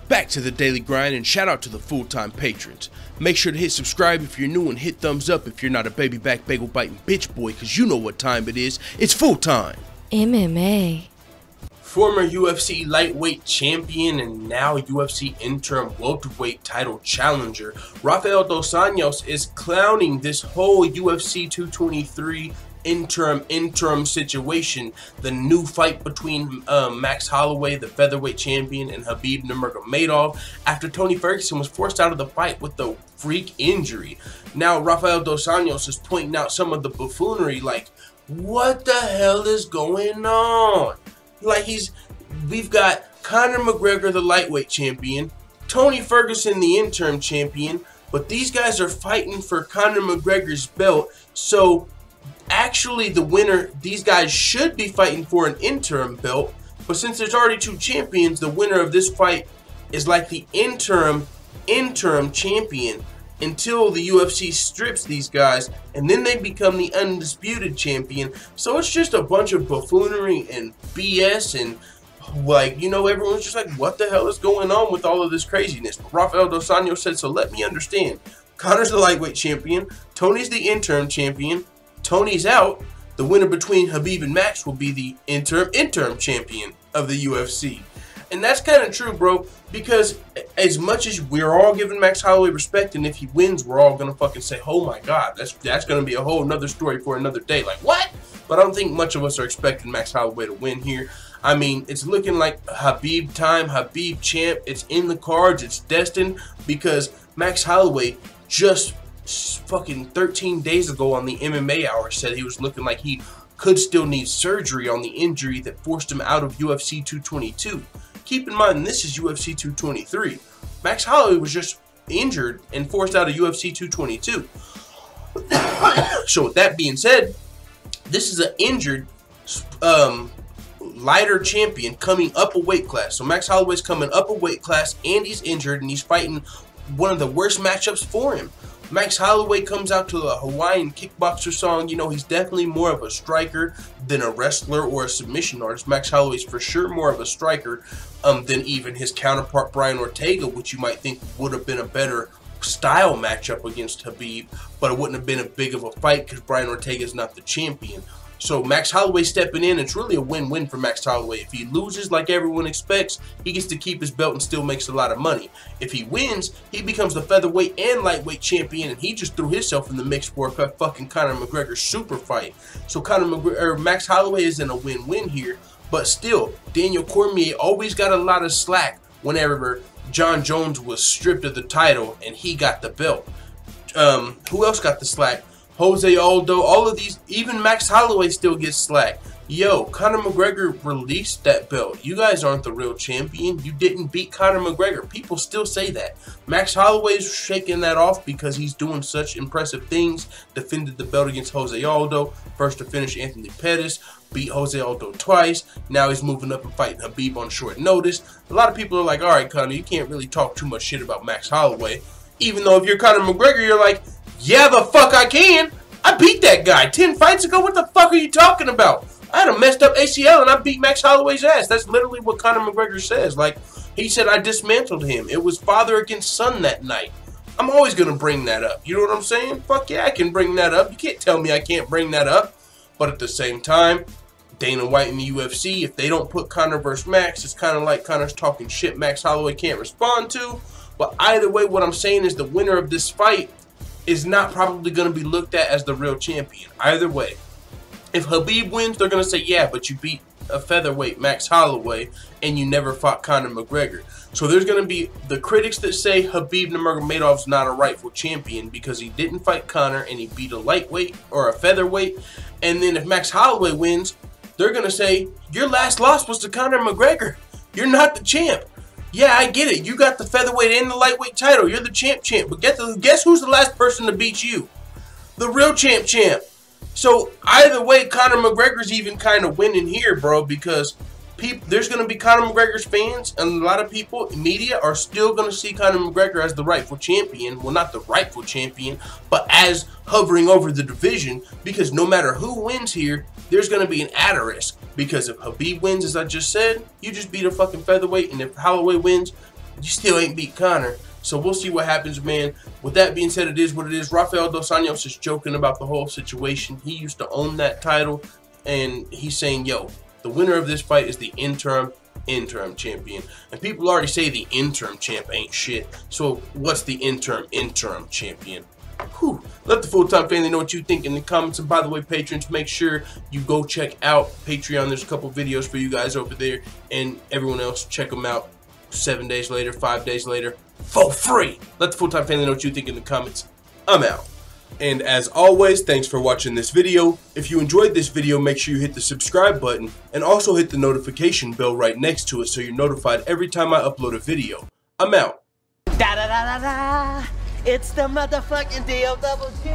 Back to the daily grind, and shout out to the full-time patrons. Make sure to hit subscribe if you're new and hit thumbs up if you're not a baby back bagel biting bitch boy, cause you know what time it is. It's full time. MMA. Former UFC lightweight champion and now UFC interim welterweight title challenger Rafael Dos Anjos is clowning this whole UFC 223 interim situation. The new fight between Max Holloway, the featherweight champion, and Khabib Nurmagomedov after Tony Ferguson was forced out of the fight with a freak injury. Now Rafael Dos Anjos is pointing out some of the buffoonery, like, what the hell is going on? Like, we've got Conor McGregor, the lightweight champion, Tony Ferguson, the interim champion, but these guys are fighting for Conor McGregor's belt. So actually the winner, these guys should be fighting for an interim belt, but since there's already two champions, the winner of this fight is like the interim champion until the UFC strips these guys, and then they become the undisputed champion. So it's just a bunch of buffoonery and BS, and like, you know, everyone's just like, what the hell is going on with all of this craziness? But Rafael Dos Anjos said, so let me understand. Conor's the lightweight champion, Tony's the interim champion, Tony's out. The winner between Khabib and Max will be the interim champion of the UFC. And that's kind of true, bro, because as much as we're all giving Max Holloway respect, and if he wins, we're all going to fucking say, oh my God, that's going to be a whole nother story for another day. Like, what? But I don't think much of us are expecting Max Holloway to win here. I mean, it's looking like Khabib time, Khabib champ. It's in the cards. It's destined, because Max Holloway just fucking 13 days ago on the MMA Hour said he was looking like he could still need surgery on the injury that forced him out of UFC 222. Keep in mind, this is UFC 223. Max Holloway was just injured and forced out of UFC 222. So with that being said, this is an injured lighter champion coming up a weight class. So Max Holloway's coming up a weight class, and he's injured, and he's fighting one of the worst matchups for him. Max Holloway comes out to a Hawaiian kickboxer song. You know, he's definitely more of a striker than a wrestler or a submission artist. Max Holloway's for sure more of a striker than even his counterpart Brian Ortega, which you might think would have been a better style matchup against Khabib, but it wouldn't have been a big of a fight because Brian Ortega is not the champion. So Max Holloway stepping in, it's really a win-win for Max Holloway. If he loses like everyone expects, he gets to keep his belt and still makes a lot of money. If he wins, he becomes the featherweight and lightweight champion, and he just threw himself in the mix for a fucking Conor McGregor super fight. So Max Holloway is in a win-win here, but still, Daniel Cormier always got a lot of slack whenever John Jones was stripped of the title and he got the belt. Who else got the slack? Jose Aldo, all of these, even Max Holloway still gets slack. Yo, Conor McGregor released that belt. You guys aren't the real champion. You didn't beat Conor McGregor. People still say that. Max Holloway's shaking that off because he's doing such impressive things. Defended the belt against Jose Aldo. First to finish Anthony Pettis. Beat Jose Aldo twice. Now he's moving up and fighting Khabib on short notice. A lot of people are like, all right, Conor, you can't really talk too much shit about Max Holloway. Even though if you're Conor McGregor, you're like, yeah, the fuck I can. I beat that guy 10 fights ago. What the fuck are you talking about? I had a messed up ACL and I beat Max Holloway's ass. That's literally what Conor McGregor says. Like, he said I dismantled him. It was father against son that night. I'm always going to bring that up. You know what I'm saying? Fuck yeah, I can bring that up. You can't tell me I can't bring that up. But at the same time, Dana White and the UFC, if they don't put Conor versus Max, it's kind of like Conor's talking shit Max Holloway can't respond to. But either way, what I'm saying is the winner of this fight is not probably going to be looked at as the real champion. Either way. If Khabib wins, they're going to say, yeah, but you beat a featherweight, Max Holloway, and you never fought Conor McGregor. So there's going to be the critics that say Khabib Nurmagomedov's not a rightful champion because he didn't fight Conor and he beat a lightweight or a featherweight. And then if Max Holloway wins, they're going to say, your last loss was to Conor McGregor. You're not the champ. Yeah, I get it. You got the featherweight and the lightweight title. You're the champ. But guess who's the last person to beat you? The real champ. So either way, Conor McGregor's even kind of winning here, bro, because there's going to be Conor McGregor's fans, and a lot of people, media, are still going to see Conor McGregor as the rightful champion. Well, not the rightful champion, but as hovering over the division, because no matter who wins here, there's going to be an asterisk. Because if Khabib wins, as I just said, you just beat a fucking featherweight, and if Holloway wins, you still ain't beat Conor. So we'll see what happens, man. With that being said, it is what it is. Rafael Dos Anjos is joking about the whole situation. He used to own that title, and he's saying, yo, the winner of this fight is the interim champion. And people already say the interim champ ain't shit. So what's the interim champion? Whew. Let the full-time family know what you think in the comments. And by the way, patrons, make sure you go check out Patreon. There's a couple videos for you guys over there. And everyone else, check them out 7 days later, 5 days later, for free. Let the full-time family know what you think in the comments. I'm out. And as always, thanks for watching this video. If you enjoyed this video, make sure you hit the subscribe button and also hit the notification bell right next to it so you're notified every time I upload a video. I'm out. Da da da da da. It's the motherfucking D-O-double-G.